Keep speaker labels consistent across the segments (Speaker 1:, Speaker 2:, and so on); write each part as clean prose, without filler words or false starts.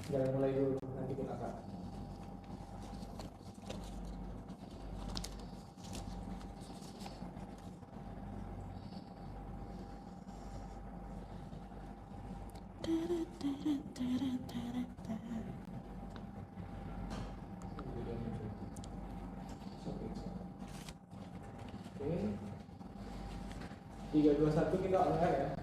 Speaker 1: Jangan mulai dulu, nanti kita akan. Oke, 3, 2, 1 kita on air ya.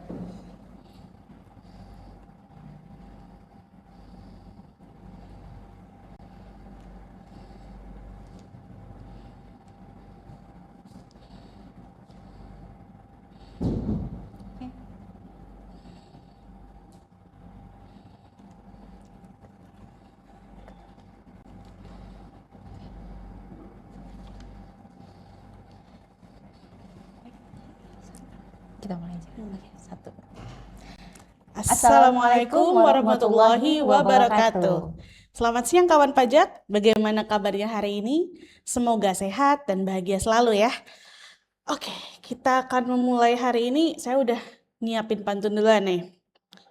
Speaker 2: Kita mulai aja. Oke, 1.
Speaker 3: Assalamualaikum warahmatullahi wabarakatuh. Selamat siang kawan pajak, bagaimana kabarnya hari ini? Semoga sehat dan bahagia selalu ya. Oke, kita akan memulai hari ini. Saya udah nyiapin pantun duluan nih.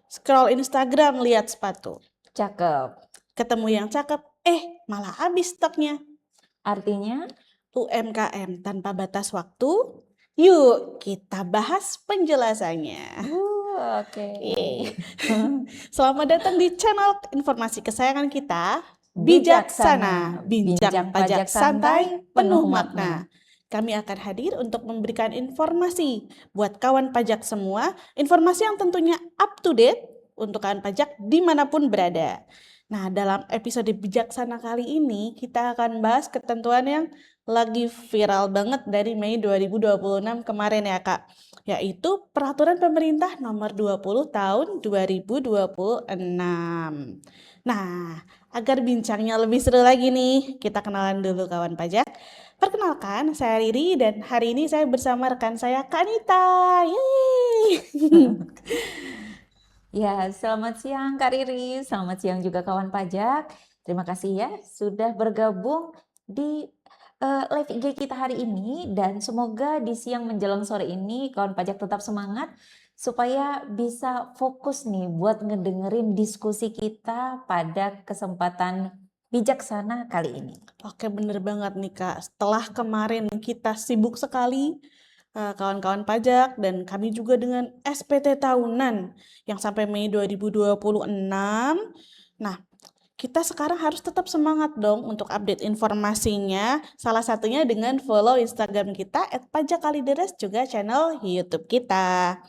Speaker 3: Scroll Instagram, lihat sepatu.
Speaker 2: Cakep.
Speaker 3: Ketemu yang cakep, malah habis stoknya.
Speaker 2: Artinya?
Speaker 3: UMKM tanpa batas waktu. Yuk kita bahas penjelasannya.
Speaker 2: Oke.
Speaker 3: Selamat datang di channel informasi kesayangan kita, Bijaksana, bincang pajak santai, penuh makna. Kami akan hadir untuk memberikan informasi buat kawan pajak semua, informasi yang tentunya up to date untuk kawan pajak dimanapun berada. Nah, dalam episode Bijaksana kali ini kita akan bahas ketentuan yang lagi viral banget dari Mei 2026 kemarin ya Kak, yaitu Peraturan Pemerintah Nomor 20 Tahun 2026. Nah, agar bincangnya lebih seru lagi nih, kita kenalan dulu kawan pajak. Perkenalkan, saya Riri dan hari ini saya bersama rekan saya Kak Nita. Yeay.
Speaker 2: Ya, selamat siang Kak Riri, selamat siang juga kawan pajak. Terima kasih ya sudah bergabung di live IG kita hari ini, dan semoga di siang menjelang sore ini kawan pajak tetap semangat supaya bisa fokus nih buat ngedengerin diskusi kita pada kesempatan bijaksana kali ini.
Speaker 3: Oke, bener banget nih Kak. Setelah kemarin kita sibuk sekali kawan-kawan pajak dan kami juga dengan SPT tahunan yang sampai Mei 2026. Nah, kita sekarang harus tetap semangat dong untuk update informasinya. Salah satunya dengan follow Instagram kita @pajakkalideres, juga channel YouTube kita.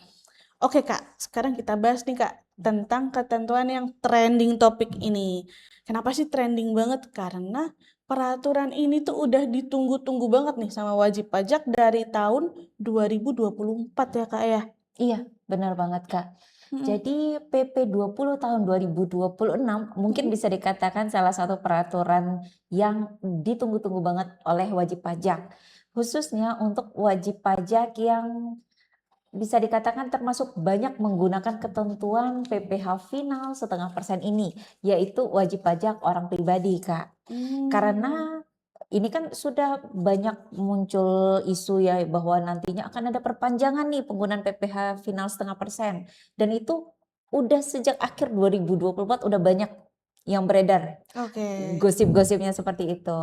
Speaker 3: Oke Kak, sekarang kita bahas nih Kak tentang ketentuan yang trending topik ini. Kenapa sih trending banget? Karena peraturan ini tuh udah ditunggu-tunggu banget nih sama wajib pajak dari tahun 2024 ya Kak ya.
Speaker 2: Iya, benar banget Kak. Jadi PP 20 tahun 2026 mungkin bisa dikatakan salah satu peraturan yang ditunggu-tunggu banget oleh wajib pajak. Khususnya untuk wajib pajak yang bisa dikatakan termasuk banyak menggunakan ketentuan PPh final 0,5% ini, yaitu wajib pajak orang pribadi Kak. Karena ini kan sudah banyak muncul isu ya bahwa nantinya akan ada perpanjangan nih penggunaan PPh final 0,5%, dan itu udah sejak akhir 2024 udah banyak yang beredar.
Speaker 3: Oke.
Speaker 2: Gosip-gosipnya seperti itu.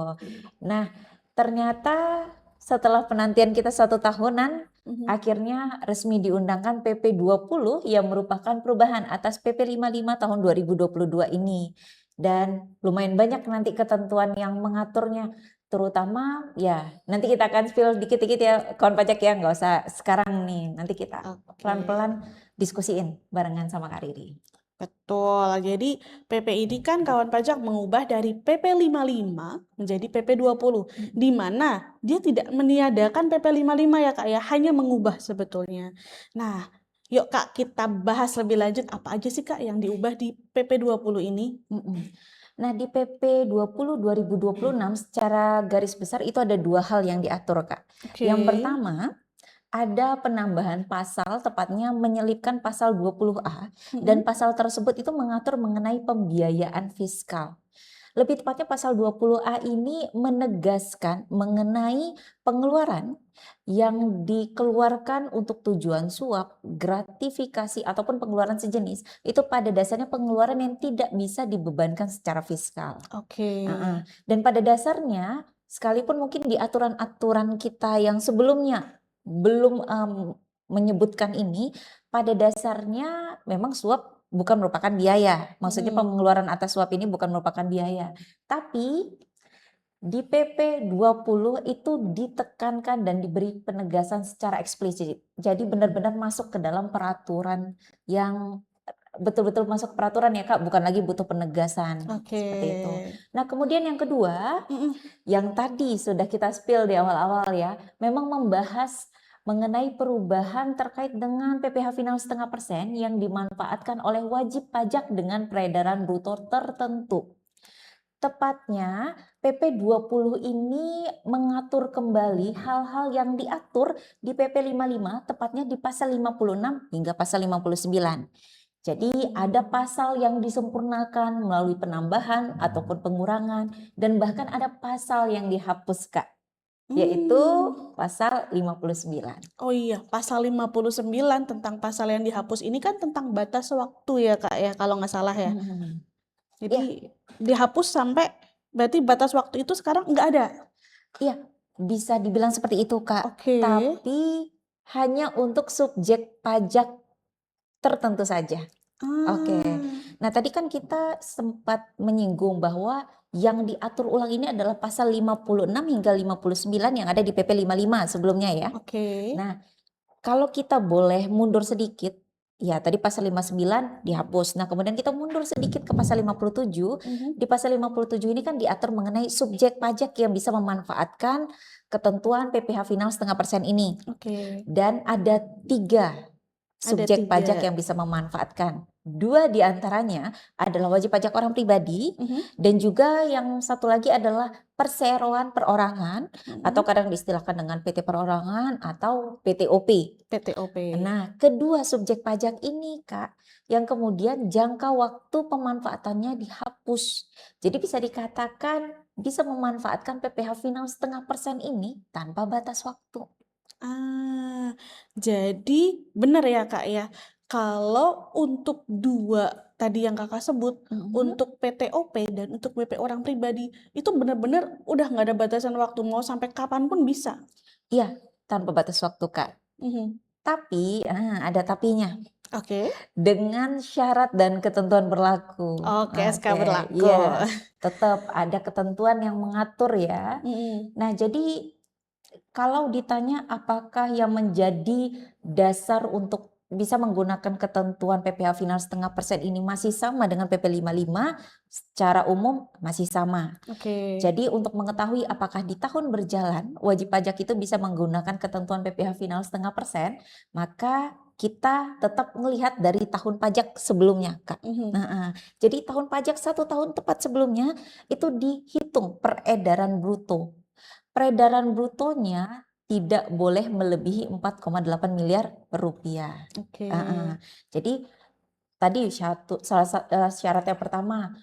Speaker 2: Nah, ternyata setelah penantian kita 1 tahunan, akhirnya resmi diundangkan PP 20 yang merupakan perubahan atas PP 55 tahun 2022 ini. Dan lumayan banyak nanti ketentuan yang mengaturnya, terutama ya nanti kita akan spill dikit-dikit ya kawan pajak ya, nggak usah sekarang nih, nanti kita pelan-pelan diskusiin barengan sama Kak Riri.
Speaker 3: Betul, jadi PP ini kan kawan pajak mengubah dari PP 55 menjadi PP 20, di mana dia tidak meniadakan PP 55 ya Kak ya, hanya mengubah sebetulnya. Nah, yuk Kak kita bahas lebih lanjut apa aja sih Kak yang diubah di PP 20 ini?
Speaker 2: Nah, di PP 20 2026 secara garis besar itu ada 2 hal yang diatur Kak. Yang pertama, ada penambahan pasal, tepatnya menyelipkan pasal 20A, dan pasal tersebut itu mengatur mengenai pembiayaan fiskal. Lebih tepatnya pasal 20A ini menegaskan mengenai pengeluaran yang dikeluarkan untuk tujuan suap, gratifikasi ataupun pengeluaran sejenis, itu pada dasarnya pengeluaran yang tidak bisa dibebankan secara fiskal.
Speaker 3: Oke.
Speaker 2: Dan pada dasarnya sekalipun mungkin di aturan-aturan kita yang sebelumnya belum menyebutkan ini, pada dasarnya memang suap bukan merupakan biaya. Maksudnya pengeluaran atas suap ini bukan merupakan biaya. Tapi di PP 20 itu ditekankan dan diberi penegasan secara eksplisit. Jadi benar-benar masuk ke dalam peraturan yang betul-betul masuk peraturan ya Kak, bukan lagi butuh penegasan.
Speaker 3: Oke.
Speaker 2: Seperti itu. Nah, kemudian yang kedua,
Speaker 3: Mm-mm.
Speaker 2: yang tadi sudah kita spill di awal-awal ya, memang membahas mengenai perubahan terkait dengan PPh final 0,5% yang dimanfaatkan oleh wajib pajak dengan peredaran bruto tertentu. Tepatnya PP 20 ini mengatur kembali hal-hal yang diatur di PP 55, tepatnya di pasal 56 hingga pasal 59. Jadi ada pasal yang disempurnakan melalui penambahan ataupun pengurangan, dan bahkan ada pasal yang dihapus Kak, yaitu pasal 59.
Speaker 3: Oh iya, pasal 59 tentang pasal yang dihapus ini kan tentang batas waktu ya Kak ya, kalau nggak salah ya. Jadi dihapus sampai berarti batas waktu itu sekarang nggak ada.
Speaker 2: Iya, bisa dibilang seperti itu Kak.
Speaker 3: Oke.
Speaker 2: Tapi hanya untuk subjek pajak tertentu saja. Oke. Nah, tadi kan kita sempat menyinggung bahwa yang diatur ulang ini adalah pasal 56 hingga 59 yang ada di PP 55 sebelumnya ya.
Speaker 3: Oke.
Speaker 2: Nah, kalau kita boleh mundur sedikit, ya tadi pasal 59 dihapus. Nah, kemudian kita mundur sedikit ke pasal 57. Di pasal 57 ini kan diatur mengenai subjek pajak yang bisa memanfaatkan ketentuan PPh final 0,5% ini.
Speaker 3: Oke.
Speaker 2: Dan ada 3 subjek pajak yang bisa memanfaatkan. 2 diantaranya adalah wajib pajak orang pribadi, dan juga yang satu lagi adalah perseroan perorangan, atau kadang diistilahkan dengan PT perorangan atau PTOP.
Speaker 3: PTOP.
Speaker 2: Nah, kedua subjek pajak ini Kak, yang kemudian jangka waktu pemanfaatannya dihapus. Jadi bisa dikatakan bisa memanfaatkan PPh final 0,5% ini tanpa batas waktu.
Speaker 3: Jadi benar ya Kak ya, kalau untuk 2 tadi yang Kakak sebut, untuk PTOP dan untuk BP orang pribadi, itu benar-benar udah nggak ada batasan waktu, mau sampai kapan pun bisa?
Speaker 2: Iya, tanpa batas waktu Kak. Tapi, ada tapinya.
Speaker 3: Oke.
Speaker 2: Dengan syarat dan ketentuan berlaku.
Speaker 3: Oke, SK berlaku.
Speaker 2: Iya, tetap ada ketentuan yang mengatur ya. Nah, jadi kalau ditanya apakah yang menjadi dasar untuk bisa menggunakan ketentuan PPh final 0,5% ini masih sama dengan PP 55, secara umum masih sama.
Speaker 3: Oke.
Speaker 2: Jadi untuk mengetahui apakah di tahun berjalan wajib pajak itu bisa menggunakan ketentuan PPh final 0,5%, maka kita tetap melihat dari tahun pajak sebelumnya Kak. Jadi tahun pajak 1 tahun tepat sebelumnya itu dihitung peredaran bruto. Peredaran brutonya tidak boleh melebihi 4,8 miliar rupiah.
Speaker 3: Oke.
Speaker 2: Jadi tadi syarat yang pertama,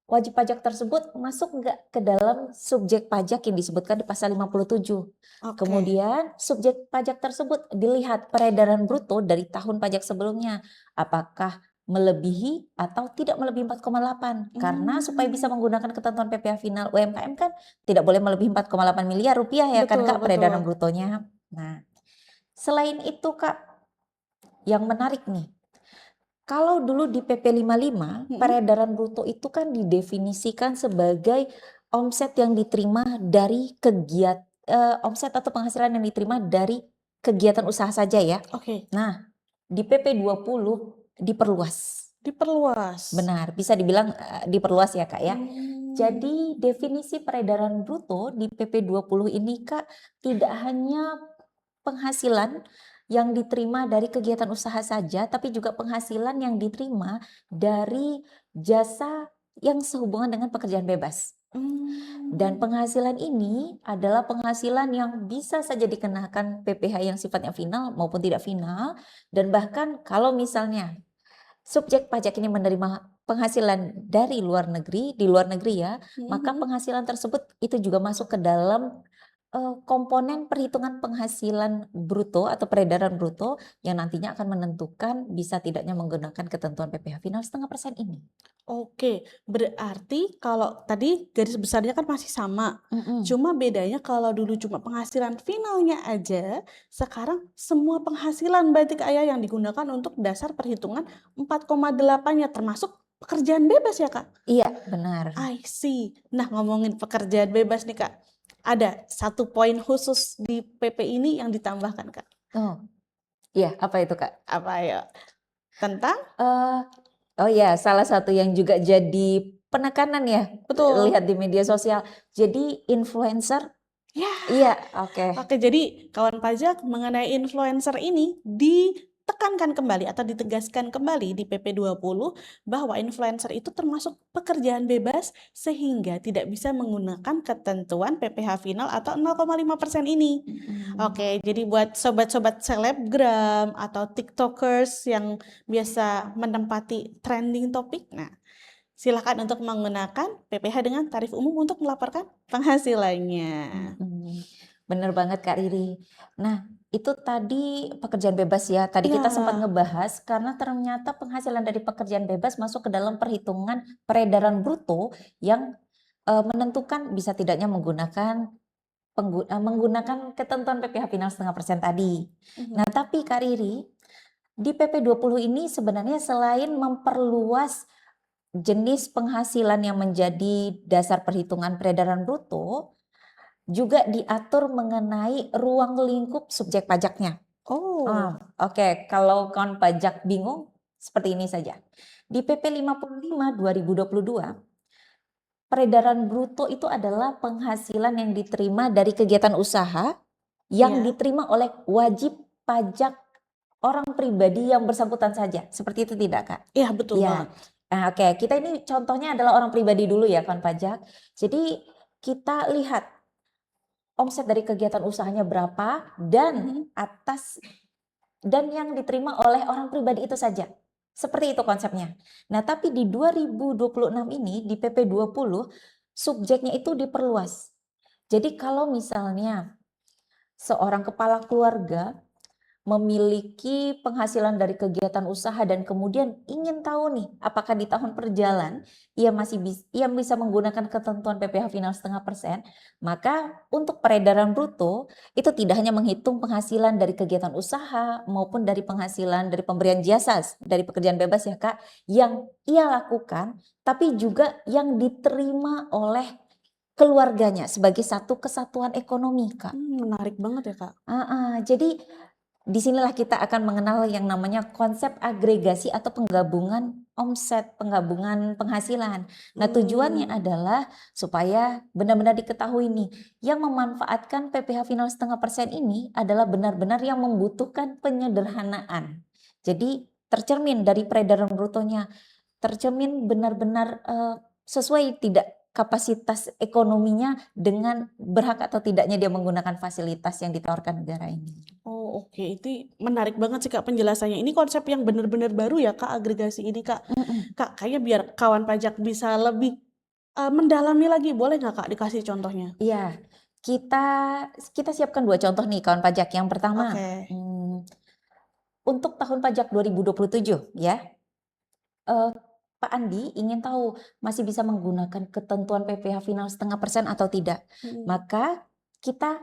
Speaker 2: wajib pajak tersebut masuk nggak ke dalam subjek pajak yang disebutkan di pasal 57.
Speaker 3: Oke.
Speaker 2: Kemudian subjek pajak tersebut dilihat peredaran bruto dari tahun pajak sebelumnya, apakah melebihi atau tidak melebihi 4,8. Karena supaya bisa menggunakan ketentuan PPh final UMKM kan tidak boleh melebihi 4,8 miliar rupiah ya kan
Speaker 3: Betul,
Speaker 2: Kak, peredaran
Speaker 3: betul.
Speaker 2: brutonya. Nah, selain itu Kak, yang menarik nih, kalau dulu di PP 55, peredaran bruto itu kan didefinisikan sebagai omset yang diterima dari omset atau penghasilan yang diterima dari kegiatan usaha saja ya.
Speaker 3: Oke.
Speaker 2: Nah, di PP 20 diperluas.
Speaker 3: Diperluas.
Speaker 2: Benar, bisa dibilang diperluas ya Kak ya. Jadi definisi peredaran bruto di PP 20 ini Kak tidak hanya penghasilan yang diterima dari kegiatan usaha saja, tapi juga penghasilan yang diterima dari jasa yang sehubungan dengan pekerjaan bebas. Dan penghasilan ini adalah penghasilan yang bisa saja dikenakan PPh yang sifatnya final maupun tidak final, dan bahkan kalau misalnya subjek pajak ini menerima penghasilan dari luar negeri, di luar negeri ya, maka
Speaker 3: Mhm.
Speaker 2: penghasilan tersebut itu juga masuk ke dalam komponen perhitungan penghasilan bruto atau peredaran bruto yang nantinya akan menentukan bisa tidaknya menggunakan ketentuan PPh final 0,5% ini.
Speaker 3: Oke, berarti kalau tadi garis besarnya kan masih sama,
Speaker 2: Mhm.
Speaker 3: cuma bedanya kalau dulu cuma penghasilan finalnya aja, sekarang semua penghasilan berarti Kak ya yang digunakan untuk dasar perhitungan 4,8-nya termasuk pekerjaan bebas ya Kak?
Speaker 2: Iya, benar.
Speaker 3: I see. Nah, ngomongin pekerjaan bebas nih Kak, ada satu poin khusus di PP ini yang ditambahkan Kak.
Speaker 2: Oh, iya, apa itu, Kak?
Speaker 3: Apa ya? Tentang?
Speaker 2: Eee, oh ya, salah satu yang juga jadi penekanan ya,
Speaker 3: Betul.
Speaker 2: lihat di media sosial. Jadi influencer
Speaker 3: Ya.
Speaker 2: iya, oke.
Speaker 3: Oke, jadi kawan pajak mengenai influencer ini ditekankan kembali atau ditegaskan kembali di PP 20 bahwa influencer itu termasuk pekerjaan bebas sehingga tidak bisa menggunakan ketentuan PPh final atau 0,5% ini.
Speaker 2: Mhm.
Speaker 3: Oke, jadi buat sobat-sobat selebgram atau tiktokers yang biasa menempati trending topik, nah silakan untuk menggunakan PPh dengan tarif umum untuk melaporkan penghasilannya.
Speaker 2: Mhm. Bener banget Kak Riri. Nah, itu tadi pekerjaan bebas ya. Tadi
Speaker 3: Ya.
Speaker 2: kita sempat ngebahas karena ternyata penghasilan dari pekerjaan bebas masuk ke dalam perhitungan peredaran bruto yang menentukan bisa tidaknya menggunakan menggunakan ketentuan PPh final 0,5% tadi. Nah,
Speaker 3: Mhm.
Speaker 2: tapi Kak Riri, di PP 20 ini sebenarnya selain memperluas jenis penghasilan yang menjadi dasar perhitungan peredaran bruto, juga diatur mengenai ruang lingkup subjek pajaknya.
Speaker 3: Oh,
Speaker 2: Oke, kalau kawan pajak bingung, seperti ini saja. Di PP 55 2022, peredaran bruto itu adalah penghasilan yang diterima dari kegiatan usaha yang
Speaker 3: iya.
Speaker 2: diterima oleh wajib pajak orang pribadi yang bersangkutan saja. Seperti itu tidak, Kak?
Speaker 3: Iya, betul
Speaker 2: Ya.
Speaker 3: banget.
Speaker 2: Oke, kita ini contohnya adalah orang pribadi dulu ya, kawan pajak. Jadi kita lihat omset dari kegiatan usahanya berapa dan
Speaker 3: Mhm.
Speaker 2: yang diterima oleh orang pribadi itu saja. Seperti itu konsepnya. Nah, tapi di 2026 ini di PP 20 subjeknya itu diperluas. Jadi kalau misalnya seorang kepala keluarga memiliki penghasilan dari kegiatan usaha dan kemudian ingin tahu nih apakah di tahun perjalanan ia bisa menggunakan ketentuan PPh final 0,5%, maka untuk peredaran bruto itu tidak hanya menghitung penghasilan dari kegiatan usaha maupun dari penghasilan dari pemberian jasa dari pekerjaan bebas ya Kak, yang ia lakukan, tapi juga yang diterima oleh keluarganya sebagai satu kesatuan ekonomi Kak.
Speaker 3: Menarik banget ya, Kak.
Speaker 2: Jadi disinilah kita akan mengenal yang namanya konsep agregasi atau penggabungan omset, penggabungan penghasilan. Nah, tujuannya
Speaker 3: Mmm.
Speaker 2: adalah supaya benar-benar diketahui nih, yang memanfaatkan PPh final 0,5% ini adalah benar-benar yang membutuhkan penyederhanaan. Jadi tercermin dari peredaran brutonya, tercermin benar-benar sesuai tidak kapasitas ekonominya dengan berhak atau tidaknya dia menggunakan fasilitas yang ditawarkan negara ini.
Speaker 3: Oh, oke. Itu menarik banget sih, Kak, penjelasannya. Ini konsep yang benar-benar baru ya, Kak, agregasi ini, Kak.
Speaker 2: Mhm.
Speaker 3: Kak, kayaknya biar kawan pajak bisa lebih, mendalami lagi, boleh nggak, Kak, dikasih contohnya?
Speaker 2: Iya, kita kita siapkan 2 contoh nih kawan pajak. Yang pertama,
Speaker 3: Oke.
Speaker 2: untuk tahun pajak 2027 ya, eee, Pak Andi ingin tahu masih bisa menggunakan ketentuan PPh final 0,5% atau tidak.
Speaker 3: Mhm.
Speaker 2: Maka kita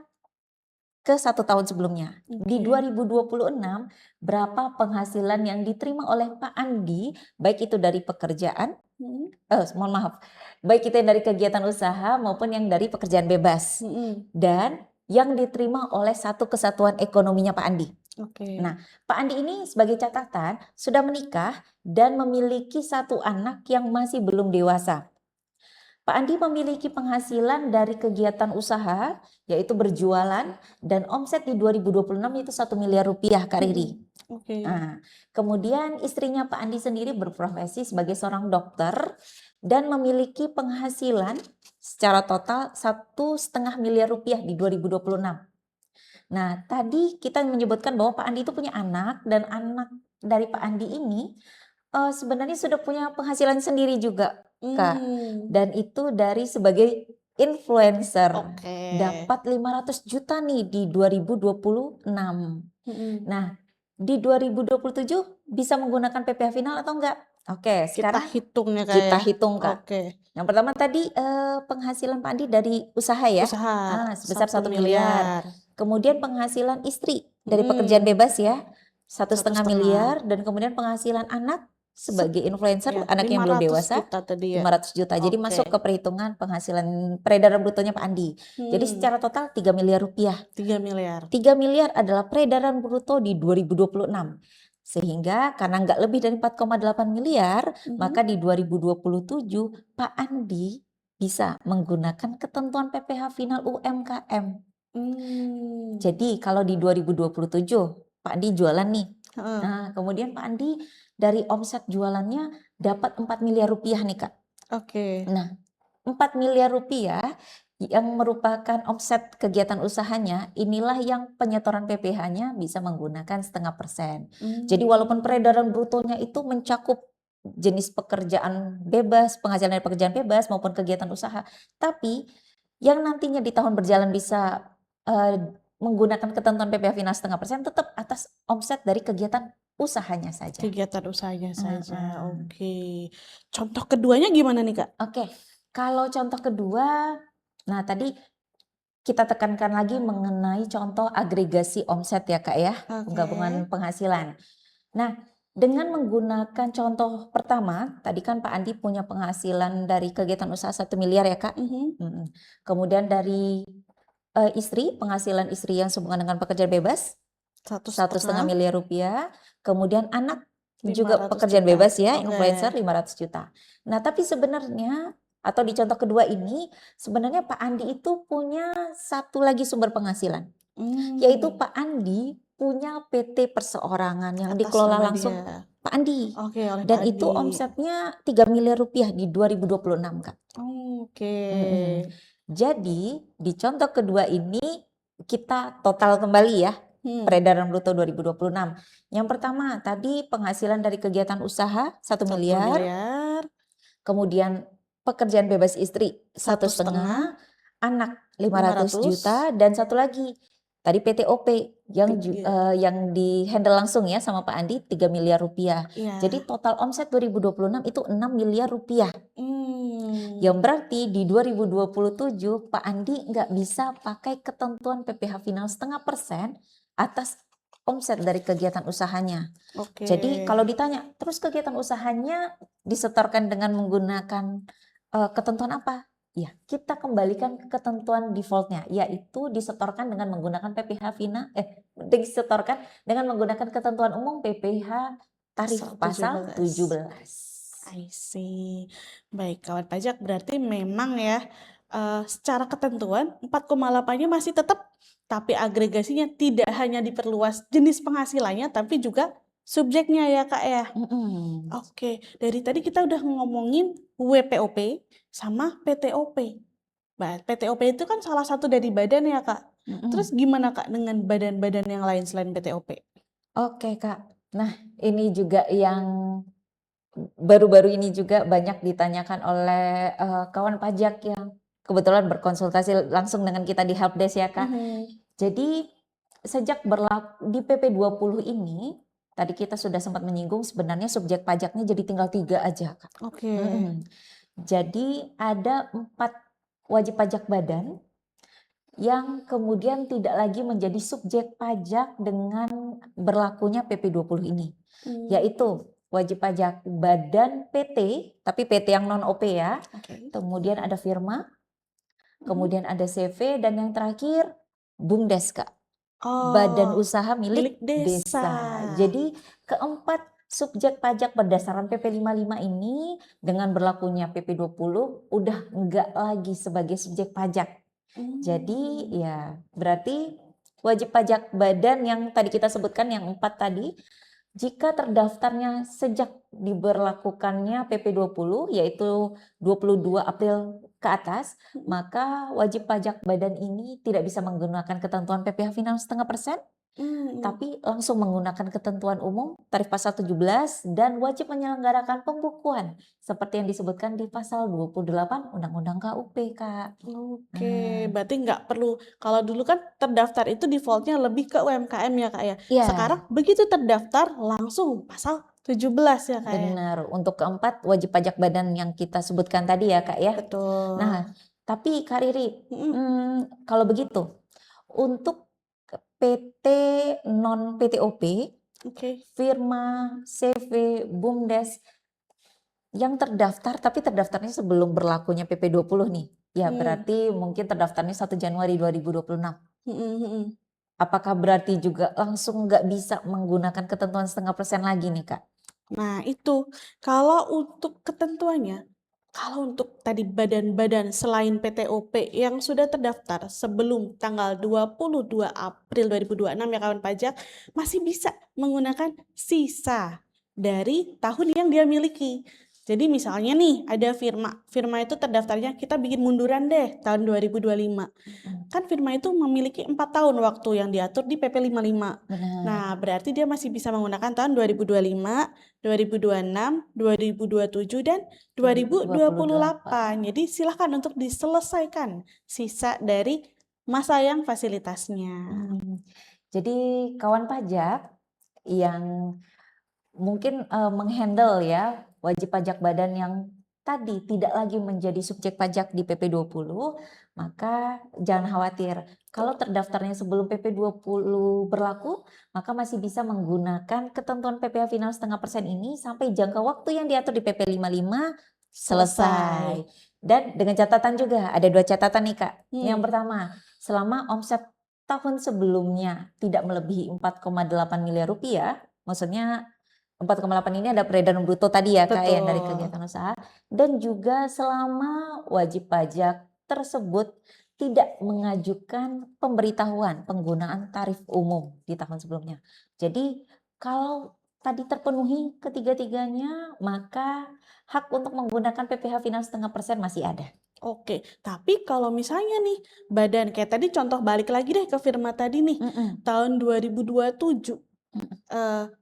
Speaker 2: ke 1 tahun sebelumnya. Di
Speaker 3: Oke.
Speaker 2: 2026 berapa penghasilan yang diterima oleh Pak Andi, baik itu dari pekerjaan
Speaker 3: Mhm.
Speaker 2: mohon maaf, baik itu yang dari kegiatan usaha maupun yang dari pekerjaan bebas,
Speaker 3: Mhm.
Speaker 2: dan yang diterima oleh satu kesatuan ekonominya Pak Andi.
Speaker 3: Oke.
Speaker 2: Nah, Pak Andi ini sebagai catatan sudah menikah dan memiliki 1 anak yang masih belum dewasa. Pak Andi memiliki penghasilan dari kegiatan usaha, yaitu berjualan, dan omset di 2026 itu 1 miliar rupiah Kak Riri.
Speaker 3: Mhm. Oke.
Speaker 2: Nah, kemudian istrinya Pak Andi sendiri berprofesi sebagai seorang dokter dan memiliki penghasilan secara total 1,5 miliar rupiah di 2026. Nah, tadi kita menyebutkan bahwa Pak Andi itu punya anak dan anak dari Pak Andi ini sebenarnya sudah punya penghasilan sendiri juga, Kak.
Speaker 3: Hmm,
Speaker 2: Dan itu dari sebagai influencer.
Speaker 3: oke.
Speaker 2: Dapat 500 juta nih di 2026.
Speaker 3: Mm-mm.
Speaker 2: Nah, di 2027 bisa menggunakan PPh final atau enggak? Oke,
Speaker 3: Kita
Speaker 2: sekarang
Speaker 3: hitung ya Kak
Speaker 2: kita
Speaker 3: ya.
Speaker 2: hitung, Kak.
Speaker 3: Oke,
Speaker 2: Yang pertama tadi penghasilan Pak Andi dari usaha ya,
Speaker 3: usaha
Speaker 2: sebesar
Speaker 3: 1
Speaker 2: 1 miliar.
Speaker 3: miliar.
Speaker 2: Kemudian penghasilan istri dari pekerjaan
Speaker 3: Mm,
Speaker 2: bebas ya, satu
Speaker 3: satu
Speaker 2: setengah
Speaker 3: setengah.
Speaker 2: miliar. Dan kemudian penghasilan anak
Speaker 3: Se-
Speaker 2: sebagai influencer,
Speaker 3: ya,
Speaker 2: anaknya yang belum
Speaker 3: 500
Speaker 2: dewasa,
Speaker 3: juta tadi ya.
Speaker 2: 500 juta. Jadi masuk ke
Speaker 3: Oke.
Speaker 2: perhitungan penghasilan peredaran brutonya Pak Andi. Jadi
Speaker 3: Hmm,
Speaker 2: secara total 3 miliar rupiah.
Speaker 3: 3 miliar.
Speaker 2: 3 miliar adalah peredaran bruto di 2026. Sehingga karena nggak lebih dari 4,8 miliar, maka di 2027 Pak Andi bisa menggunakan ketentuan PPh final UMKM.
Speaker 3: Hmm,
Speaker 2: Jadi kalau di 2027 Pak Andi jualan nih.
Speaker 3: heeh.
Speaker 2: Nah, kemudian Pak Andi dari omset jualannya dapat 4 miliar rupiah nih, Kak.
Speaker 3: Oke.
Speaker 2: Nah, 4 miliar rupiah yang merupakan omset kegiatan usahanya, inilah yang penyetoran PPh-nya bisa menggunakan 0,5%. Jadi walaupun
Speaker 3: Hmm,
Speaker 2: peredaran brutonya itu mencakup jenis pekerjaan bebas, penghasilan dari pekerjaan bebas maupun kegiatan usaha, tapi yang nantinya di tahun berjalan bisa menggunakan ketentuan PPh final 0,5% tetap atas omset dari kegiatan usahanya saja.
Speaker 3: kegiatan usahanya saja.
Speaker 2: Mm-mm.
Speaker 3: Oke. Contoh keduanya gimana nih Kak?
Speaker 2: Oke, kalau contoh kedua, nah tadi kita tekankan lagi mengenai contoh agregasi omset ya Kak ya,
Speaker 3: Oke.
Speaker 2: penggabungan penghasilan. Nah, dengan menggunakan contoh pertama, tadi kan Pak Andi punya penghasilan dari kegiatan usaha 1 miliar ya Kak.
Speaker 3: Mhm.
Speaker 2: Mm-mm. Kemudian dari istri, penghasilan istri yang sehubungan dengan pekerjaan bebas, 1,5
Speaker 3: 1,5
Speaker 2: miliar rupiah. Kemudian anak juga
Speaker 3: 500
Speaker 2: pekerjaan
Speaker 3: juta.
Speaker 2: bebas ya,
Speaker 3: Oke.
Speaker 2: influencer 500 juta. Nah, tapi sebenarnya atau di contoh kedua ini, sebenarnya Pak Andi itu punya satu lagi sumber penghasilan, yaitu
Speaker 3: Hmm,
Speaker 2: Pak Andi punya PT perseorangan yang
Speaker 3: atas
Speaker 2: dikelola
Speaker 3: nama
Speaker 2: langsung
Speaker 3: dia.
Speaker 2: Pak Andi.
Speaker 3: Oke, oleh Pak
Speaker 2: Dan itu
Speaker 3: Andi.
Speaker 2: omsetnya 3 miliar rupiah di 2026, Kak.
Speaker 3: Oke.
Speaker 2: Mm-mm. Jadi, di contoh kedua ini kita total kembali ya,
Speaker 3: Hmm,
Speaker 2: peredaran bruto 2026. Yang pertama, tadi penghasilan dari kegiatan usaha 1
Speaker 3: 1
Speaker 2: miliar,
Speaker 3: miliar,
Speaker 2: kemudian pekerjaan bebas istri
Speaker 3: 1,5,
Speaker 2: 1,5, anak 500 juta,
Speaker 3: 500,
Speaker 2: dan satu lagi tadi PTOP yang
Speaker 3: 3.
Speaker 2: yang di-handle langsung ya sama Pak Andi 3 miliar rupiah.
Speaker 3: Iya.
Speaker 2: Jadi total omset 2026 itu 6 miliar rupiah.
Speaker 3: Hmm,
Speaker 2: Yang berarti di 2027 Pak Andi nggak bisa pakai ketentuan PPh final 0,5% atas omset dari kegiatan usahanya.
Speaker 3: oke.
Speaker 2: Jadi kalau ditanya, terus kegiatan usahanya disetorkan dengan menggunakan ketentuan apa? Ya, kita kembalikan ke ketentuan defaultnya, yaitu disetorkan dengan menggunakan disetorkan dengan menggunakan ketentuan umum PPh tarif pasal 17.
Speaker 3: I see. Baik, kawan pajak berarti memang ya secara ketentuan 4,8-nya masih tetap, tapi agregasinya tidak hanya diperluas jenis penghasilannya, tapi juga subjeknya ya Kak ya.
Speaker 2: Mm-mm.
Speaker 3: Oke, dari tadi kita udah ngomongin WPOP sama PTOP. PTOP itu kan salah satu dari badan ya Kak.
Speaker 2: Mm-mm.
Speaker 3: Terus gimana Kak dengan badan-badan yang lain selain PTOP?
Speaker 2: Oke Kak, nah ini juga yang baru-baru ini juga banyak ditanyakan oleh kawan pajak yang kebetulan berkonsultasi langsung dengan kita di helpdesk ya Kak.
Speaker 3: Mhm.
Speaker 2: Jadi sejak berlaku di PP 20 ini, tadi kita sudah sempat menyinggung sebenarnya subjek pajaknya jadi tinggal 3 aja Kak.
Speaker 3: Oke.
Speaker 2: Jadi ada 4 wajib pajak badan yang kemudian tidak lagi menjadi subjek pajak dengan berlakunya PP 20 ini,
Speaker 3: Hmm,
Speaker 2: yaitu wajib pajak badan PT, tapi PT yang non OP ya.
Speaker 3: Oke.
Speaker 2: Kemudian ada firma,
Speaker 3: Mhm.
Speaker 2: kemudian ada CV, dan yang terakhir BUMDes Kak, badan
Speaker 3: Oh,
Speaker 2: usaha milik
Speaker 3: milik desa.
Speaker 2: desa. Jadi keempat subjek pajak berdasarkan PP 55 ini dengan berlakunya PP 20 udah enggak lagi sebagai subjek pajak. Jadi
Speaker 3: Hmm,
Speaker 2: ya berarti wajib pajak badan yang tadi kita sebutkan yang 4 tadi, jika terdaftarnya sejak diberlakukannya PP 20 yaitu 22 April ke atas,
Speaker 3: mhm.
Speaker 2: maka wajib pajak badan ini tidak bisa menggunakan ketentuan PPh final 0,5%,
Speaker 3: Hmm.
Speaker 2: Tapi langsung menggunakan ketentuan umum tarif pasal 17 dan wajib menyelenggarakan pembukuan seperti yang disebutkan di pasal 28 Undang-Undang KUP, Kak.
Speaker 3: Oke,
Speaker 2: Nah,
Speaker 3: berarti nggak perlu. Kalau dulu kan terdaftar itu defaultnya lebih ke UMKM ya Kak ya.
Speaker 2: iya,
Speaker 3: Sekarang begitu terdaftar langsung pasal 17 ya Kak ya.
Speaker 2: benar. Untuk keempat, wajib pajak badan yang kita sebutkan tadi ya, Kak ya.
Speaker 3: Betul.
Speaker 2: Nah, tapi Kak Riri,
Speaker 3: Mm-mm.
Speaker 2: kalau begitu, untuk PT non PTOP,
Speaker 3: Oke.
Speaker 2: firma, CV, BUMDes yang terdaftar tapi terdaftarnya sebelum berlakunya PP 20 nih. Ya,
Speaker 3: Hmm.
Speaker 2: berarti mungkin terdaftarnya 1 Januari 2026.
Speaker 3: Mm-mm.
Speaker 2: Apakah berarti juga langsung nggak bisa menggunakan ketentuan 0,5% lagi nih, Kak?
Speaker 3: Nah, itu kalau untuk ketentuannya, kalau untuk tadi badan-badan selain PTOP yang sudah terdaftar sebelum tanggal 22 April 2026 ya kawan pajak, masih bisa menggunakan sisa dari tahun yang dia miliki. Jadi misalnya nih ada firma itu terdaftarnya kita bikin munduran deh tahun 2025. Kan firma itu memiliki 4 tahun waktu yang diatur di PP 55.
Speaker 2: Benar.
Speaker 3: Nah, berarti dia masih bisa menggunakan tahun 2025, 2026, 2027, dan 2028. Jadi silahkan untuk diselesaikan sisa dari masa yang fasilitasnya.
Speaker 2: Jadi kawan pajak yang mungkin menghandle ya wajib pajak badan yang tadi tidak lagi menjadi subjek pajak di PP 20, maka jangan khawatir. Kalau terdaftarnya sebelum PP 20 berlaku, maka masih bisa menggunakan ketentuan PPh final 0,5% ini sampai jangka waktu yang diatur di PP 55 selesai. Dan dengan catatan juga, ada 2 catatan nih Kak. Yang pertama, selama omset tahun sebelumnya tidak melebihi 4,8 miliar rupiah, maksudnya 4,8 ini ada peredaran bruto tadi ya Kak ya dari
Speaker 3: Betul.
Speaker 2: kegiatan usaha, dan juga selama wajib pajak tersebut tidak mengajukan pemberitahuan penggunaan tarif umum di tahun sebelumnya. Jadi kalau tadi terpenuhi ketiga-tiganya, maka hak untuk menggunakan PPh final 0,5% masih ada.
Speaker 3: Oke, tapi kalau misalnya nih badan kayak tadi contoh balik lagi deh ke firma tadi nih, tahun 2027.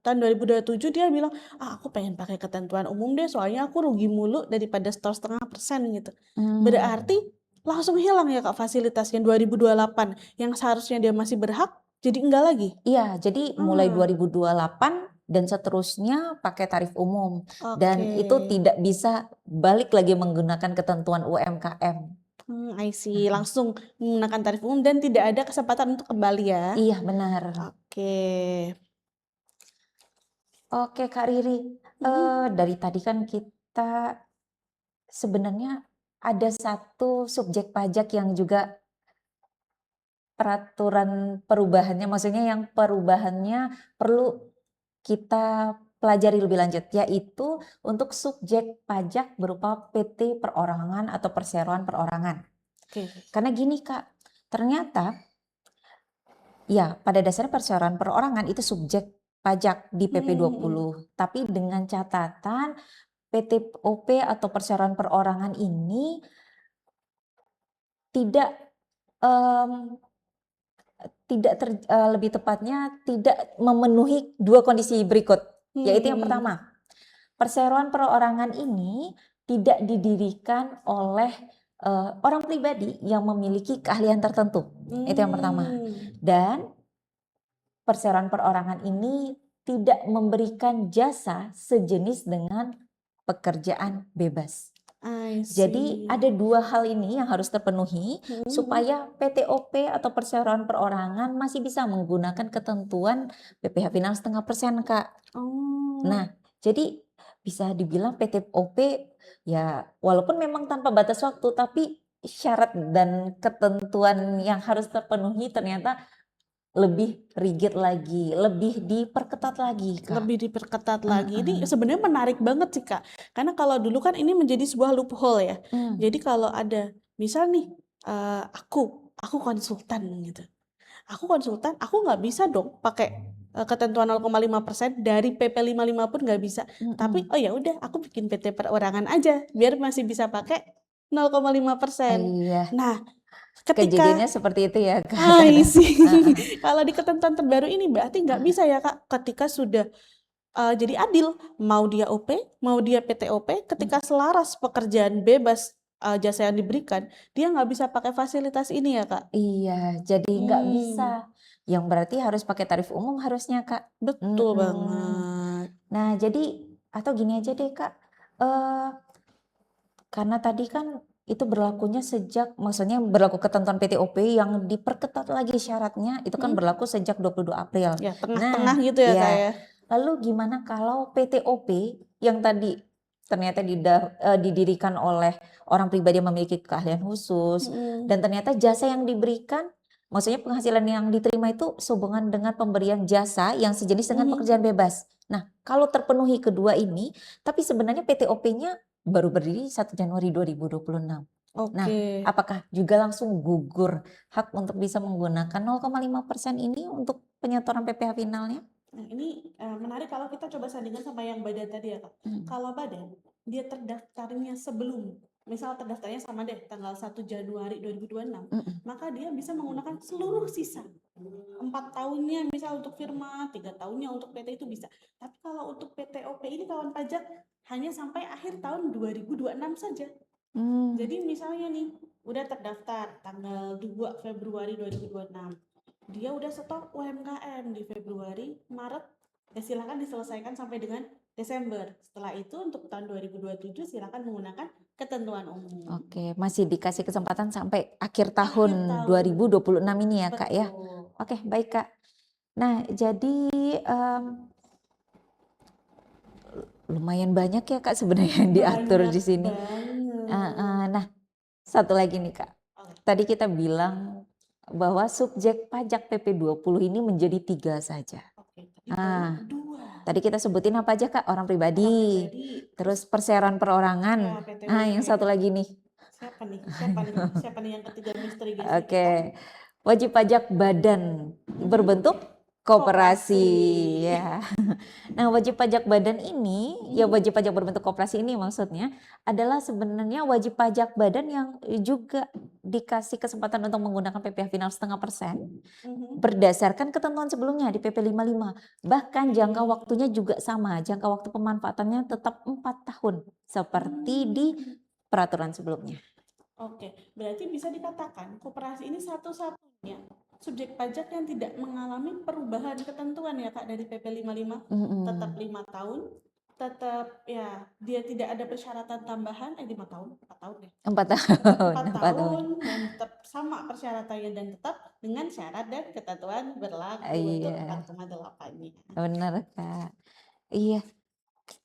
Speaker 3: Tahun 2027 dia bilang, aku pengen pakai ketentuan umum deh, soalnya aku rugi mulu daripada store 0,5% gitu. Berarti langsung hilang ya Kak fasilitasnya 2028 yang seharusnya dia masih berhak jadi enggak lagi.
Speaker 2: Iya, jadi mulai 2028 dan seterusnya pakai tarif umum. Dan itu tidak bisa balik lagi menggunakan ketentuan UMKM.
Speaker 3: I see. Langsung menggunakan tarif umum dan tidak ada kesempatan untuk kembali ya.
Speaker 2: Iya, benar.
Speaker 3: Oke.
Speaker 2: Oke, Kak Riri. Dari tadi kan kita sebenarnya ada satu subjek pajak yang juga peraturan perubahannya, maksudnya yang perubahannya perlu kita pelajari lebih lanjut, yaitu untuk subjek pajak berupa PT perorangan atau perseroan perorangan.
Speaker 3: Oke.
Speaker 2: Karena gini Kak, ternyata ya pada dasarnya perseroan perorangan itu subjek pajak di PP 20, tapi dengan catatan PTOP atau perseroan perorangan ini tidak lebih tepatnya tidak memenuhi 2 kondisi berikut. Yaitu yang pertama, perseroan perorangan ini tidak didirikan oleh orang pribadi yang memiliki keahlian tertentu. Itu yang pertama. Dan perseroan perorangan ini tidak memberikan jasa sejenis dengan pekerjaan bebas. Jadi ada 2 hal ini yang harus terpenuhi supaya PTOP atau perseroan perorangan masih bisa menggunakan ketentuan PPh final 0,5% Kak. Nah, jadi bisa dibilang PTOP ya walaupun memang tanpa batas waktu, tapi syarat dan ketentuan yang harus terpenuhi ternyata lebih rigid lagi, lebih diperketat lagi Kak.
Speaker 3: Lebih diperketat lagi. Ini sebenarnya menarik banget sih Kak. Karena kalau dulu kan ini menjadi sebuah loophole ya. Jadi kalau ada misal nih aku konsultan gitu. Aku konsultan, aku nggak bisa dong pakai ketentuan 0,5% dari PP 55 pun nggak bisa. Tapi oh ya udah aku bikin PT perorangan aja biar masih bisa pakai 0,5%.
Speaker 2: Iya.
Speaker 3: Nah, Ketika
Speaker 2: Kejadiannya seperti itu ya Kak,
Speaker 3: I
Speaker 2: kadang.
Speaker 3: see.
Speaker 2: Heeh.
Speaker 3: Kalau di ketentuan terbaru ini berarti nggak bisa ya Kak, ketika sudah jadi adil, mau dia OP, mau dia PTOP, ketika selaras pekerjaan bebas jasa yang diberikan, dia nggak bisa pakai fasilitas ini ya Kak?
Speaker 2: Iya, jadi nggak
Speaker 3: Hmm,
Speaker 2: bisa. Yang berarti harus pakai tarif umum harusnya Kak.
Speaker 3: betul
Speaker 2: Mm-mm.
Speaker 3: banget.
Speaker 2: Nah jadi atau gini aja deh Kak, eh karena tadi kan itu berlakunya sejak, maksudnya berlaku ketentuan PTOP yang diperketat lagi syaratnya itu kan
Speaker 3: Hmm,
Speaker 2: berlaku sejak 22 April.
Speaker 3: ya tengah-tengah
Speaker 2: Nah,
Speaker 3: gitu ya Kak
Speaker 2: ya.
Speaker 3: ya.
Speaker 2: Lalu gimana kalau PTOP yang tadi ternyata didirikan oleh orang pribadi yang memiliki keahlian khusus
Speaker 3: Mm-mm.
Speaker 2: dan ternyata jasa yang diberikan, maksudnya penghasilan yang diterima itu sehubungan dengan pemberian jasa yang sejenis dengan
Speaker 3: Mhm.
Speaker 2: pekerjaan bebas. Nah, kalau terpenuhi kedua ini, tapi sebenarnya PTOP-nya baru berdiri 1 Januari 2026. Nah,
Speaker 3: Oke.
Speaker 2: apakah juga langsung gugur hak untuk bisa menggunakan 0,5% ini untuk penyetoran PPh finalnya?
Speaker 3: Nah, ini menarik kalau kita coba sandingkan sama yang badan tadi ya Kak.
Speaker 2: Mm,
Speaker 3: Kalau badan, dia terdaftarnya sebelum, misal terdaftarnya sama deh tanggal 1 Januari 2026,
Speaker 2: mm,
Speaker 3: maka dia bisa menggunakan seluruh sisa. 4 tahunnya misal untuk firma, 3 tahunnya untuk PT itu bisa. Tapi kalau untuk PTOP ini kawan pajak hanya sampai akhir tahun 2026 saja.
Speaker 2: mm.
Speaker 3: Jadi misalnya nih, udah terdaftar tanggal 2 Februari 2026. Dia udah stok UMKM di Februari, Maret, ya silakan diselesaikan sampai dengan Desember. Setelah itu untuk tahun 2027 silakan menggunakan ketentuan umum.
Speaker 2: Oke, masih dikasih kesempatan sampai akhir
Speaker 3: Akhir
Speaker 2: tahun
Speaker 3: tahun,
Speaker 2: 2026 ini ya Kak ya.
Speaker 3: betul.
Speaker 2: Oke, baik Kak. Nah, jadi em, lumayan banyak ya Kak sebenarnya yang diatur
Speaker 3: Banyak
Speaker 2: di sini.
Speaker 3: banget.
Speaker 2: Nah, satu lagi nih Kak.
Speaker 3: Oke,
Speaker 2: Tadi kita bilang bahwa subjek pajak PP20 ini menjadi 3 saja.
Speaker 3: oke. Tapi banyak
Speaker 2: Ah,
Speaker 3: dua.
Speaker 2: tadi kita sebutin apa aja Kak? Orang
Speaker 3: Orang
Speaker 2: pribadi,
Speaker 3: pribadi, terus
Speaker 2: terus perseroan
Speaker 3: ya
Speaker 2: perorangan. Yang
Speaker 3: PTWP.
Speaker 2: satu lagi nih.
Speaker 3: Siapa nih? Siapa nih? Siapa nih yang ketiga misteri gesnya kita?
Speaker 2: Oke, wajib pajak badan
Speaker 3: Mhm.
Speaker 2: berbentuk koperasi
Speaker 3: Koperasi.
Speaker 2: ya. Nah, wajib pajak badan ini, ya
Speaker 3: Mhm.
Speaker 2: wajib pajak berbentuk koperasi ini maksudnya adalah sebenarnya wajib pajak badan yang juga dikasih kesempatan untuk menggunakan PPh final 0,5%
Speaker 3: Mhm.
Speaker 2: berdasarkan ketentuan sebelumnya di PP 55. Bahkan jangka
Speaker 3: Oke.
Speaker 2: waktunya juga sama, jangka waktu pemanfaatannya tetap 4 tahun seperti di
Speaker 3: Hmm.
Speaker 2: peraturan sebelumnya.
Speaker 3: Oke, berarti bisa dikatakan koperasi ini satu-satunya subjek pajak yang tidak mengalami perubahan ketentuan ya Kak dari PP 55. Tetap
Speaker 2: Mm-mm.
Speaker 3: 5 tahun, tetap ya dia tidak ada persyaratan tambahan 5 tahun, 4 tahun deh.
Speaker 2: 4
Speaker 3: Tetap
Speaker 2: tahun,
Speaker 3: 4
Speaker 2: 4 tahun.
Speaker 3: tahun dan tetap sama persyaratannya dan tetap dengan syarat dan ketentuan berlaku untuk
Speaker 2: Iya,
Speaker 3: 4,8-nya.
Speaker 2: benar Kak. Iya,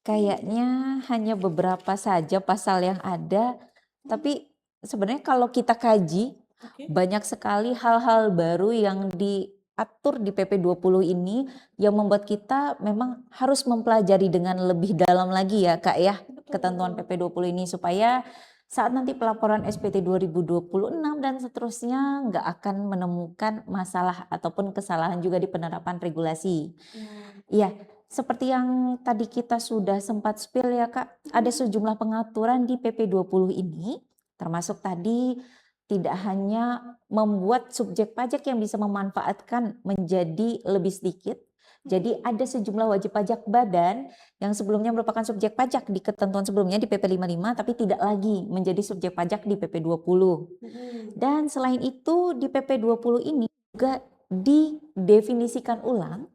Speaker 2: kayaknya hanya beberapa saja pasal yang ada,
Speaker 3: Hmm,
Speaker 2: tapi sebenarnya kalau kita kaji,
Speaker 3: oke.
Speaker 2: banyak sekali hal-hal baru yang diatur di PP 20 ini yang membuat kita memang harus mempelajari dengan lebih dalam lagi ya Kak ya,
Speaker 3: Betul,
Speaker 2: ketentuan
Speaker 3: betul.
Speaker 2: PP 20 ini supaya saat nanti pelaporan SPT 2026 dan seterusnya nggak akan menemukan masalah ataupun kesalahan juga di penerapan regulasi.
Speaker 3: Ya.
Speaker 2: Iya, seperti yang tadi kita sudah sempat spill ya Kak, ada sejumlah pengaturan di PP 20 ini, termasuk tadi tidak hanya membuat subjek pajak yang bisa memanfaatkan menjadi lebih sedikit, jadi ada sejumlah wajib pajak badan yang sebelumnya merupakan subjek pajak di ketentuan sebelumnya di PP 55 tapi tidak lagi menjadi subjek pajak di PP 20.
Speaker 3: Mhm.
Speaker 2: Dan selain itu di PP 20 ini juga didefinisikan ulang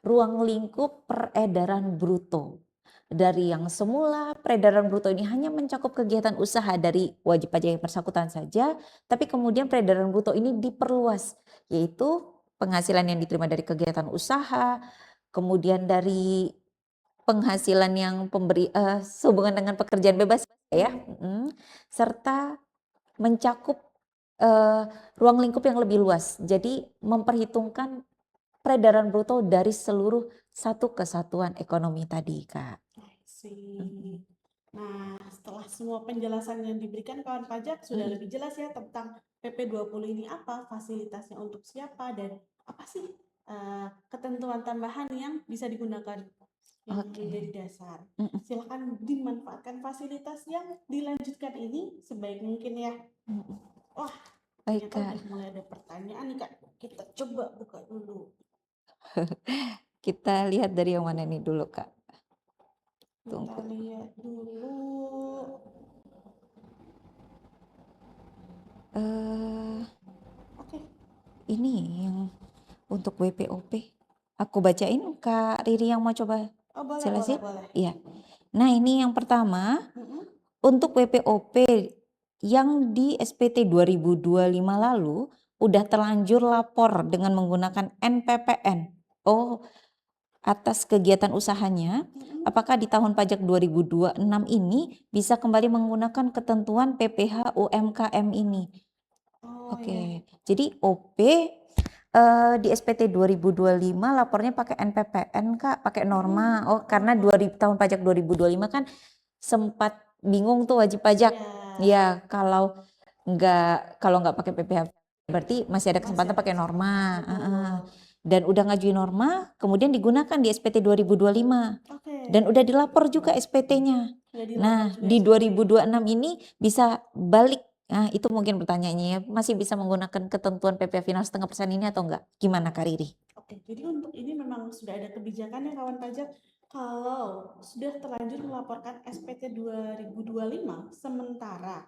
Speaker 2: ruang lingkup peredaran bruto. Dari yang semula peredaran bruto ini hanya mencakup kegiatan usaha dari wajib pajak yang bersangkutan saja, tapi kemudian peredaran bruto ini diperluas, yaitu penghasilan yang diterima dari kegiatan usaha, kemudian dari penghasilan yang sehubungan dengan pekerjaan bebas ya, serta mencakup ruang lingkup yang lebih luas. Jadi memperhitungkan peredaran bruto dari seluruh satu kesatuan ekonomi tadi, Kak.
Speaker 3: I see. Nah, setelah semua penjelasan yang diberikan kawan pajak sudah lebih jelas ya tentang PP 20 ini apa, fasilitasnya untuk siapa, dan apa sih ketentuan tambahan yang bisa digunakan yang
Speaker 2: Oke.
Speaker 3: menjadi dasar.
Speaker 2: Mm-mm.
Speaker 3: Silakan dimanfaatkan fasilitas yang dilanjutkan ini sebaik mungkin ya.
Speaker 2: Mm-mm.
Speaker 3: Wah,
Speaker 2: Baik,
Speaker 3: Ternyata
Speaker 2: Kak.
Speaker 3: udah mulai ada pertanyaan nih Kak. Kita coba buka dulu.
Speaker 2: Kita lihat dari yang mana nih dulu, Kak.
Speaker 3: Kita
Speaker 2: Tunggu.
Speaker 3: lihat dulu.
Speaker 2: Eh,
Speaker 3: Oke.
Speaker 2: ini yang untuk WPOP. Aku bacain, Kak Riri yang mau coba
Speaker 3: Oh boleh, boleh,
Speaker 2: jelasin?
Speaker 3: boleh.
Speaker 2: Iya. Nah, ini yang pertama
Speaker 3: Mm-mm.
Speaker 2: untuk WPOP yang di SPT 2025 lalu udah terlanjur lapor dengan menggunakan NPPN. Oh, atas kegiatan usahanya,
Speaker 3: Mm-mm.
Speaker 2: apakah di tahun pajak 2026 ini bisa kembali menggunakan ketentuan PPh UMKM ini?
Speaker 3: Oh iya.
Speaker 2: Oke, jadi OP di SPT 2025 lapornya pakai NPPN, Kak, pakai norma. Oh, karena tahun pajak 2025 kan sempat bingung tuh wajib pajak.
Speaker 3: Ya,
Speaker 2: Ya, kalau nggak pakai PPh berarti masih ada
Speaker 3: masih
Speaker 2: kesempatan
Speaker 3: ada
Speaker 2: pakai norma.
Speaker 3: betul.
Speaker 2: Dan udah ngajuin norma, kemudian digunakan di SPT 2025.
Speaker 3: Oke.
Speaker 2: Dan udah dilapor juga SPT-nya.
Speaker 3: Udah dilapor
Speaker 2: Nah,
Speaker 3: juga
Speaker 2: di
Speaker 3: SPT.
Speaker 2: 2026 ini bisa balik. Nah, itu mungkin pertanyaannya ya, masih bisa menggunakan ketentuan PPh final 0,5% ini atau enggak? Gimana, Kak Riri?
Speaker 3: Oke, jadi untuk ini memang sudah ada kebijakan ya kawan pajak, kalau sudah terlanjur melaporkan SPT 2025, sementara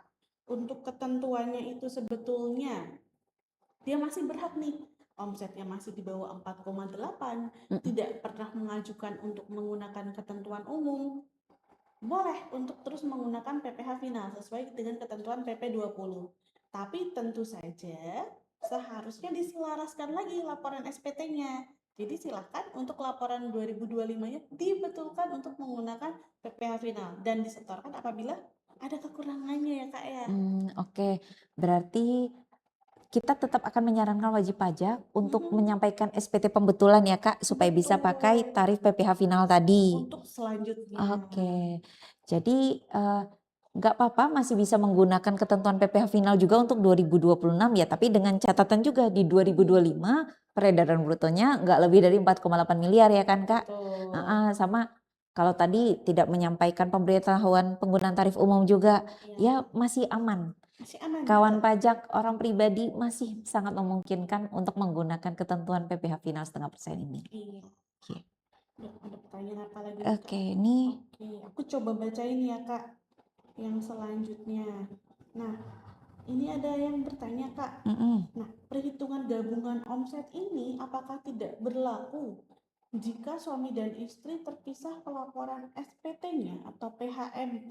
Speaker 3: untuk ketentuannya itu sebetulnya dia masih berhak nih, omsetnya masih di bawah 4,8, tidak pernah mengajukan untuk menggunakan ketentuan umum, boleh untuk terus menggunakan PPh final sesuai dengan ketentuan PP 20. Tapi tentu saja seharusnya diselaraskan lagi laporan SPT-nya. Jadi silakan untuk laporan 2025-nya dibetulkan untuk menggunakan PPh final dan disetorkan apabila ada kekurangannya ya Kak ya.
Speaker 2: Oke, berarti kita tetap akan menyarankan wajib pajak untuk menyampaikan SPT pembetulan ya, Kak, supaya bisa pakai
Speaker 3: Betul.
Speaker 2: tarif PPh final tadi.
Speaker 3: Untuk selanjutnya.
Speaker 2: Oke, jadi nggak apa-apa masih bisa menggunakan ketentuan PPh final juga untuk 2026 ya, tapi dengan catatan juga di 2025 peredaran brutonya nggak lebih dari 4,8 miliar ya kan, Kak?
Speaker 3: Betul.
Speaker 2: Sama kalau tadi tidak menyampaikan pemberitahuan penggunaan tarif umum juga,
Speaker 3: Ya,
Speaker 2: ya masih aman.
Speaker 3: masih aman.
Speaker 2: Kawan
Speaker 3: Betul.
Speaker 2: pajak orang pribadi masih sangat memungkinkan untuk menggunakan ketentuan PPh final 0,5% ini.
Speaker 3: Iya.
Speaker 2: Oke.
Speaker 3: Ada pertanyaan apa lagi nih, Kak?
Speaker 2: Oke, ini
Speaker 3: Oke, aku coba bacain ya Kak, yang selanjutnya. Nah, ini ada yang bertanya Kak. Nah, perhitungan gabungan omset ini apakah tidak berlaku jika suami dan istri terpisah pelaporan SPT-nya atau PHMT?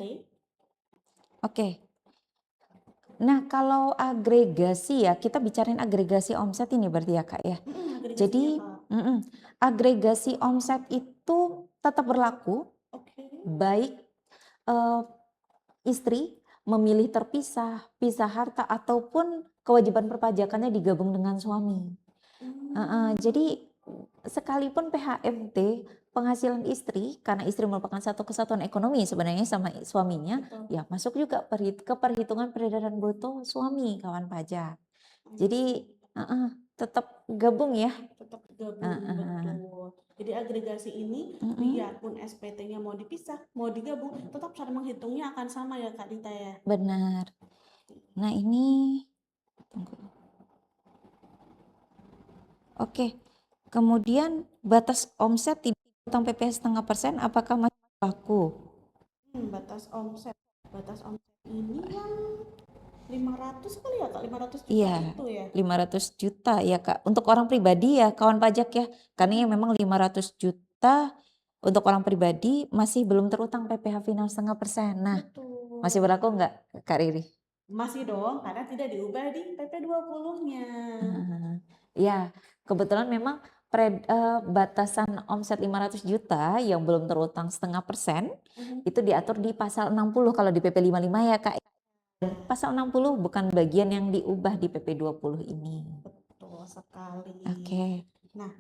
Speaker 2: oke. Nah, kalau agregasi ya, kita bicarain agregasi omset ini berarti ya, Kak ya.
Speaker 3: Agregasinya,
Speaker 2: Jadi,
Speaker 3: Kak.
Speaker 2: agregasi omset itu tetap berlaku,
Speaker 3: Oke.
Speaker 2: baik istri memilih terpisah, pisah harta, ataupun kewajiban perpajakannya digabung dengan suami. Jadi, sekalipun PHMT penghasilan istri, karena istri merupakan satu kesatuan ekonomi sebenarnya sama suaminya,
Speaker 3: Betul.
Speaker 2: ya masuk juga ke perhitungan peredaran bruto suami kawan pajak. Jadi tetap gabung ya.
Speaker 3: Tetap gabung, betul. Jadi agregasi ini biarpun SPT-nya mau dipisah, mau digabung, tetap cara menghitungnya akan sama ya Kak Dita ya.
Speaker 2: Benar. Nah ini, tunggu. Oke, kemudian batas omset tidak utang PPh 0,5%, apakah masih berlaku?
Speaker 3: Batas omset ini yang 500 kali ya Kak, 500 juta
Speaker 2: Iya,
Speaker 3: itu ya.
Speaker 2: 500 juta ya Kak. Untuk orang pribadi ya kawan pajak ya, karena yang memang 500 juta untuk orang pribadi masih belum terutang PPh final 0,5%. Nah,
Speaker 3: Betul.
Speaker 2: masih berlaku nggak Kak Riri?
Speaker 3: Masih dong, karena tidak diubah di PP 20-nya.
Speaker 2: Ya, kebetulan memang batasan omset 500 juta yang belum terutang 0,5% itu diatur di pasal 60 kalau di PP 55 ya Kak. Pasal 60 bukan bagian yang diubah di PP 20 ini.
Speaker 3: Betul sekali.
Speaker 2: Oke.
Speaker 3: Nah,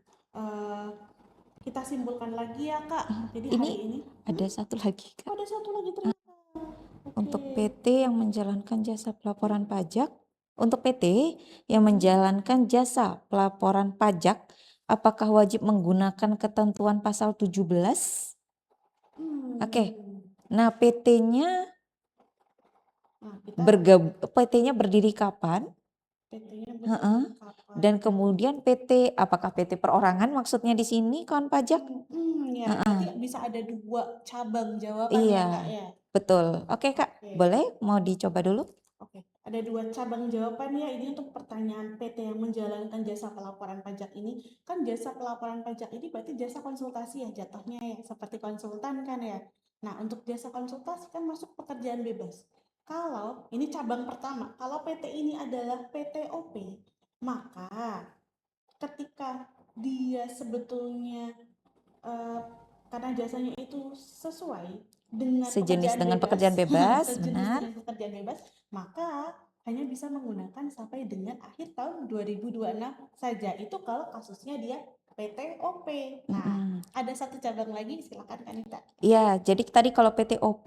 Speaker 3: kita simpulkan lagi ya Kak. Jadi
Speaker 2: Ini
Speaker 3: hari ini
Speaker 2: ada satu lagi Kak.
Speaker 3: ada satu lagi ternyata.
Speaker 2: Untuk PT yang menjalankan jasa pelaporan pajak, untuk PT yang menjalankan jasa pelaporan pajak, apakah wajib menggunakan ketentuan pasal 17? Oke. Nah, PT-nya berdiri kapan?
Speaker 3: PT-nya
Speaker 2: Heeh.
Speaker 3: betul kapan?
Speaker 2: Dan kemudian PT, apakah PT perorangan maksudnya di sini kawan pajak?
Speaker 3: Ya, berarti bisa ada 2 cabang jawaban ya, Kak,
Speaker 2: Iya,
Speaker 3: ya?
Speaker 2: betul. Oke Kak,
Speaker 3: Oke.
Speaker 2: boleh mau dicoba dulu?
Speaker 3: Oke, ada 2 cabang jawaban ya. Ini untuk pertanyaan PT yang menjalankan jasa pelaporan pajak ini. Kan jasa pelaporan pajak ini berarti jasa konsultasi ya jatuhnya ya, seperti konsultan kan ya. Nah, untuk jasa konsultasi kan masuk pekerjaan bebas. Kalau ini cabang pertama, kalau PT ini adalah PTOP, maka ketika dia sebetulnya karena jasanya itu sesuai dengan
Speaker 2: Sejenis
Speaker 3: pekerjaan
Speaker 2: dengan
Speaker 3: bebas,
Speaker 2: pekerjaan bebas,
Speaker 3: sejenis
Speaker 2: benar.
Speaker 3: dengan pekerjaan bebas, maka hanya bisa menggunakan sampai dengan akhir tahun 2026 saja. Itu kalau kasusnya dia PTOP. Nah,
Speaker 2: Mm-mm.
Speaker 3: ada satu cabang lagi, silakan Kanita.
Speaker 2: Iya, jadi tadi kalau PTOP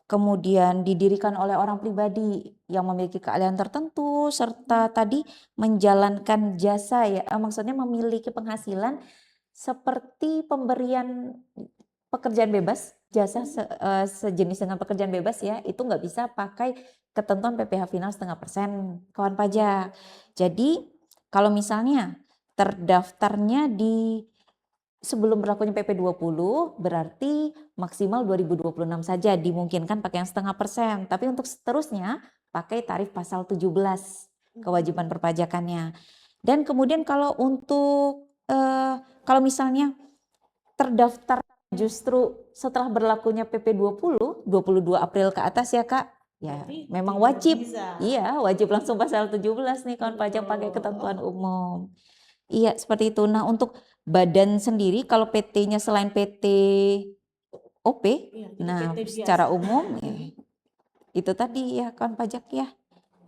Speaker 2: kemudian didirikan oleh orang pribadi yang memiliki keahlian tertentu serta tadi menjalankan jasa ya, maksudnya memiliki penghasilan seperti pemberian pekerjaan bebas, jasa sejenis dengan pekerjaan bebas ya, itu nggak bisa pakai ketentuan PPh final 0,5% kawan pajak. Jadi kalau misalnya terdaftarnya di sebelum berlakunya PP 20 berarti maksimal 2026 saja dimungkinkan pakai yang 0,5%. Tapi untuk seterusnya pakai tarif pasal 17 kewajiban perpajakannya. Dan kemudian kalau untuk kalau misalnya terdaftar justru setelah berlakunya PP 20, 22 April ke atas ya Kak. Ya,
Speaker 3: Berarti
Speaker 2: memang
Speaker 3: tidak
Speaker 2: wajib.
Speaker 3: bisa.
Speaker 2: Iya, wajib langsung pasal 17 nih kawan pajak pakai ketentuan umum. Iya, seperti itu. Nah, untuk badan sendiri kalau PT-nya selain PT OP,
Speaker 3: Iya, jadi
Speaker 2: nah
Speaker 3: PT
Speaker 2: secara
Speaker 3: biasa.
Speaker 2: umum itu tadi ya kawan pajak ya.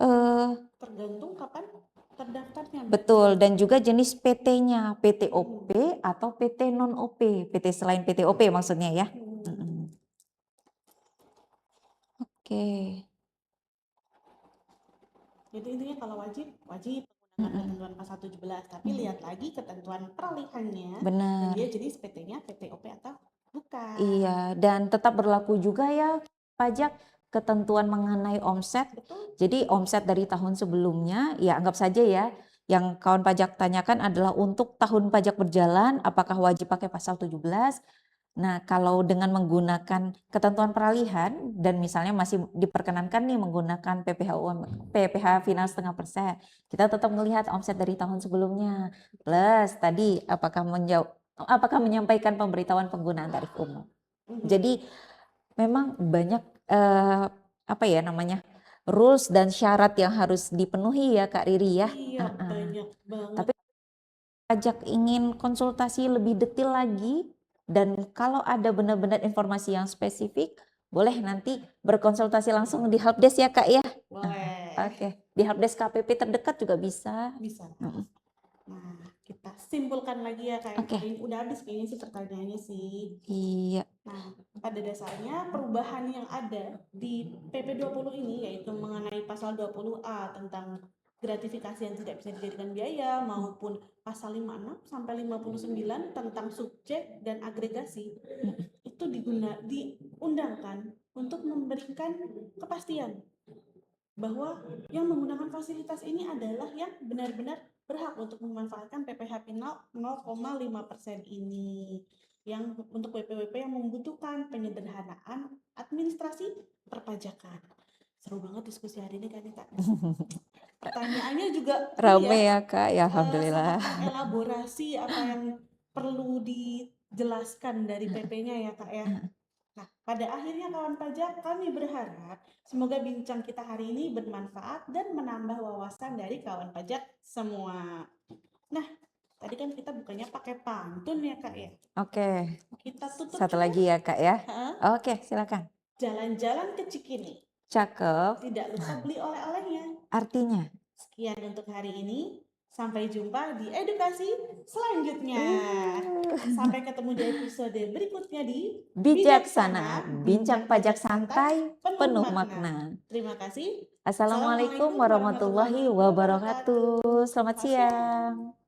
Speaker 2: Eh
Speaker 3: Tergantung kapan terdaftarnya.
Speaker 2: betul, dan juga jenis PT-nya, PT OP atau PT non OP, PT selain PT OP maksudnya ya. Oke.
Speaker 3: Jadi intinya kalau wajib menggunakan ketentuan pasal 17, tapi lihat lagi ketentuan peralihannya dan
Speaker 2: Benar.
Speaker 3: dia jenis PT-nya PTOP atau bukan.
Speaker 2: Iya, dan tetap berlaku juga ya pajak ketentuan mengenai omset.
Speaker 3: Betul.
Speaker 2: Jadi omset dari tahun sebelumnya, ya anggap saja ya, yang kawan pajak tanyakan adalah untuk tahun pajak berjalan, apakah wajib pakai pasal 17? Nah, kalau dengan menggunakan ketentuan peralihan dan misalnya masih diperkenankan nih menggunakan PPh final 0,5%, kita tetap melihat omset dari tahun sebelumnya. Plus tadi apakah menyampaikan pemberitahuan penggunaan tarif umum. Jadi memang banyak apa ya namanya rules dan syarat yang harus dipenuhi ya Kak Riri ya.
Speaker 3: Iya, banyak banget.
Speaker 2: Tapi pajak ingin konsultasi lebih detail lagi dan kalau ada benar-benar informasi yang spesifik, boleh nanti berkonsultasi langsung di helpdesk ya Kak ya.
Speaker 3: Boleh.
Speaker 2: Oke, di helpdesk KPP terdekat juga bisa.
Speaker 3: Bisa. Nah, kita simpulkan lagi ya Kak.
Speaker 2: Oke.
Speaker 3: Ini udah habis kayaknya sih pertanyaannya sih.
Speaker 2: Iya.
Speaker 3: Nah, pada dasarnya perubahan yang ada di PP 20 ini yaitu mengenai pasal 20A tentang gratifikasi yang tidak bisa dijadikan biaya maupun pasal 56 sampai 59 tentang subjek dan agregasi itu diundangkan untuk memberikan kepastian bahwa yang menggunakan fasilitas ini adalah yang benar-benar berhak untuk memanfaatkan PPh final 0,5% ini yang untuk WP-WP yang membutuhkan penyederhanaan administrasi perpajakan. Seru banget diskusi hari ini kan Kak. Pertanyaannya juga
Speaker 2: Rame ya Kak, ya alhamdulillah.
Speaker 3: sangat elaborasi apa yang perlu dijelaskan dari PP-nya ya Kak ya. Nah, pada akhirnya kawan pajak kami berharap semoga bincang kita hari ini bermanfaat dan menambah wawasan dari kawan pajak semua. Nah, tadi kan kita bukannya pakai pantun ya Kak ya.
Speaker 2: Oke.
Speaker 3: Kita tutup
Speaker 2: Satu
Speaker 3: juga.
Speaker 2: lagi ya Kak ya. Oke, silakan.
Speaker 3: Jalan-jalan ke Cikini.
Speaker 2: Cakep.
Speaker 3: Tidak lupa beli oleh-olehnya.
Speaker 2: Artinya?
Speaker 3: Sekian untuk hari ini. Sampai jumpa di edukasi selanjutnya. Sampai ketemu di episode berikutnya di
Speaker 2: Bijaksana, bincang pajak santai, penuh makna.
Speaker 3: Terima kasih.
Speaker 2: Assalamualaikum warahmatullahi wabarakatuh. Selamat siang.